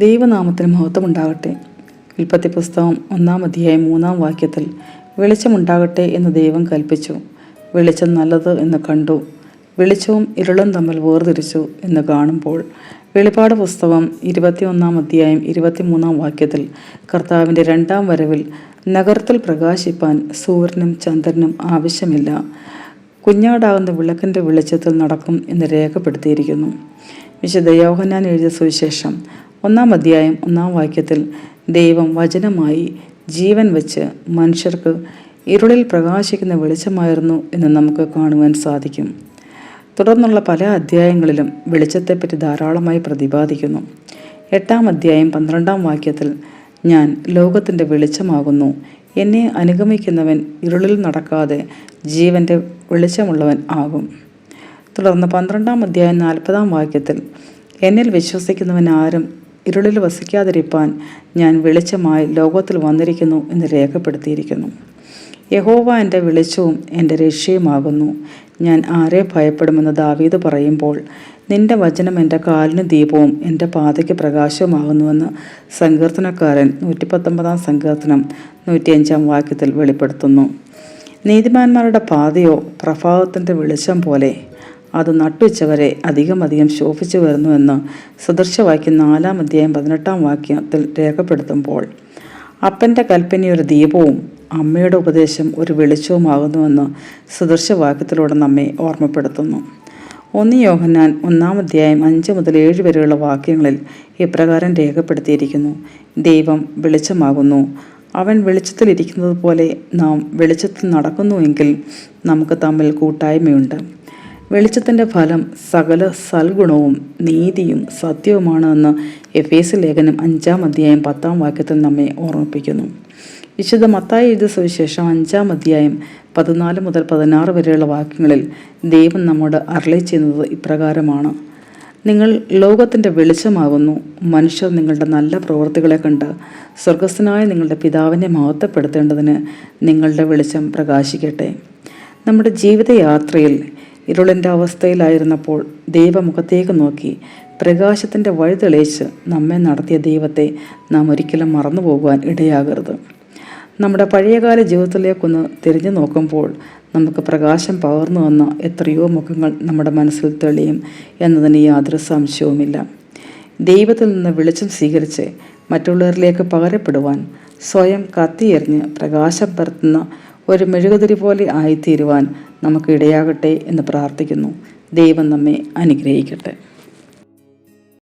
ദൈവനാമത്തിന് മഹത്വമുണ്ടാകട്ടെ. ഉൽപ്പത്തി പുസ്തകം 1-ാം അധ്യായം 3-ാം വാക്യത്തിൽ വെളിച്ചമുണ്ടാകട്ടെ എന്ന് ദൈവം കൽപ്പിച്ചു. വെളിച്ചം നല്ലത് എന്ന് കണ്ടു. വെളിച്ചവും ഇരുളും തമ്മിൽ വേർതിരിച്ചു എന്ന് കാണുമ്പോൾ വെളിപ്പാട് പുസ്തകം 21-ാം അധ്യായം 23-ാം വാക്യത്തിൽ കർത്താവിൻ്റെ 2-ാം വരവിൽ നഗരത്തിൽ പ്രകാശിപ്പാൻ സൂര്യനും ചന്ദ്രനും ആവശ്യമില്ല, കുഞ്ഞാടാകുന്ന വിളക്കിൻ്റെ വെളിച്ചത്തിൽ നടക്കും എന്ന് രേഖപ്പെടുത്തിയിരിക്കുന്നു. വിശുദ്ധ യോഹന്നാൻ എഴുതിയ സുവിശേഷം 1-ാം അധ്യായം 1-ാം വാക്യത്തിൽ ദൈവം വചനമായി ജീവൻ വെച്ച് മനുഷ്യർക്ക് ഇരുളിൽ പ്രകാശിക്കുന്ന വെളിച്ചമായിരുന്നു എന്ന് നമുക്ക് കാണുവാൻ സാധിക്കും. തുടർന്നുള്ള പല അധ്യായങ്ങളിലും വെളിച്ചത്തെപ്പറ്റി ധാരാളമായി പ്രതിപാദിക്കുന്നു. 8-ാം അധ്യായം 12-ാം വാക്യത്തിൽ ഞാൻ ലോകത്തിൻ്റെ വെളിച്ചമാകുന്നു, എന്നെ അനുഗമിക്കുന്നവൻ ഇരുളിൽ നടക്കാതെ ജീവൻ്റെ വെളിച്ചമുള്ളവൻ ആകും. തുടർന്ന് 12-ാം അധ്യായം 40-ാം വാക്യത്തിൽ എന്നിൽ വിശ്വസിക്കുന്നവൻ ആരും ഇരുളിൽ വസിക്കാതിരിപ്പാൻ ഞാൻ വെളിച്ചമായി ലോകത്തിൽ വന്നിരിക്കുന്നു എന്ന് രേഖപ്പെടുത്തിയിരിക്കുന്നു. യഹോവ എൻ്റെ വെളിച്ചവും എൻ്റെ രക്ഷയുമാകുന്നു, ഞാൻ ആരെ ഭയപ്പെടുമെന്ന് ദാവീദ് പറയുമ്പോൾ നിന്റെ വചനം എൻ്റെ കാലിന് ദീപവും എൻ്റെ പാതയ്ക്ക് പ്രകാശവുമാകുന്നുവെന്ന് സങ്കീർത്തനക്കാരൻ 119-ാം സങ്കീർത്തനം 105-ാം വാക്യത്തിൽ വെളിപ്പെടുത്തുന്നു. നീതിമാന്മാരുടെ പാതയോ പ്രഭാതത്തിൻ്റെ വെളിച്ചം പോലെ, അത് നട്ടുവെച്ചവരെ അധികം ശോഭിച്ചു വരുന്നുവെന്ന് സദൃശവാക്യം 4-ാം അധ്യായം 18-ാം വാക്യത്തിൽ രേഖപ്പെടുത്തുമ്പോൾ അപ്പൻ്റെ കൽപ്പനയൊരു ദീപവും അമ്മയുടെ ഉപദേശം ഒരു വെളിച്ചവുമാകുന്നുവെന്ന് സദൃശവാക്യത്തിലൂടെ നമ്മെ ഓർമ്മപ്പെടുത്തുന്നു. 1 യോഹന്നാൻ 1-ാം അധ്യായം 5 മുതൽ 7 വരെയുള്ള വാക്യങ്ങളിൽ ഇപ്രകാരം രേഖപ്പെടുത്തിയിരിക്കുന്നു: ദൈവം വെളിച്ചമാകുന്നു, അവൻ വെളിച്ചത്തിലിരിക്കുന്നത് പോലെ നാം വെളിച്ചത്തിൽ നടക്കുന്നുവെങ്കിൽ നമുക്ക് തമ്മിൽ കൂട്ടായ്മയുണ്ട്. വെളിച്ചത്തിൻ്റെ ഫലം സകല സൽഗുണവും നീതിയും സത്യവുമാണ് എന്ന് എഫേസ്യ ലേഖനം 5-ാം അധ്യായം 10-ാം വാക്യത്തിൽ നമ്മെ ഓർമ്മിപ്പിക്കുന്നു. വിശുദ്ധ മത്തായി എഴുതിയ സുവിശേഷം 5-ാം അധ്യായം 14 മുതൽ 16 വരെയുള്ള വാക്യങ്ങളിൽ ദൈവം നമ്മോട് അരുളി ചെയ്യുന്നത് ഇപ്രകാരമാണ്: നിങ്ങൾ ലോകത്തിൻ്റെ വെളിച്ചമാകുന്നു. മനുഷ്യർ നിങ്ങളുടെ നല്ല പ്രവൃത്തികളെ കണ്ട് സ്വർഗസ്ഥനായ നിങ്ങളുടെ പിതാവിനെ മഹത്വപ്പെടുത്തേണ്ടതിന് നിങ്ങളുടെ വെളിച്ചം പ്രകാശിക്കട്ടെ. നമ്മുടെ ജീവിതയാത്രയിൽ ഇരുളിൻ്റെ അവസ്ഥയിലായിരുന്നപ്പോൾ ദൈവമുഖത്തേക്ക് നോക്കി പ്രകാശത്തിൻ്റെ വഴി തെളിയിച്ച് നമ്മെ നടത്തിയ ദൈവത്തെ നാം ഒരിക്കലും മറന്നു പോകുവാൻ ഇടയാകരുത്. നമ്മുടെ പഴയകാല ജീവിതത്തിലേക്കൊന്ന് തിരിഞ്ഞു നോക്കുമ്പോൾ നമുക്ക് പ്രകാശം പകർന്നു വന്ന എത്രയോ മുഖങ്ങൾ നമ്മുടെ മനസ്സിൽ തെളിയും എന്നതിന് യാതൊരു സംശയവുമില്ല. ദൈവത്തിൽ നിന്ന് വെളിച്ചം സ്വീകരിച്ച് മറ്റുള്ളവരിലേക്ക് പകരപ്പെടുവാൻ സ്വയം കത്തിയെറിഞ്ഞ് പ്രകാശം പരത്തുന്ന ഒരു മെഴുകുതിരി പോലെ ആയിത്തീരുവാൻ നമുക്ക് ഇടയാകട്ടെ എന്ന് പ്രാർത്ഥിക്കുന്നു. ദൈവം നമ്മെ അനുഗ്രഹിക്കട്ടെ.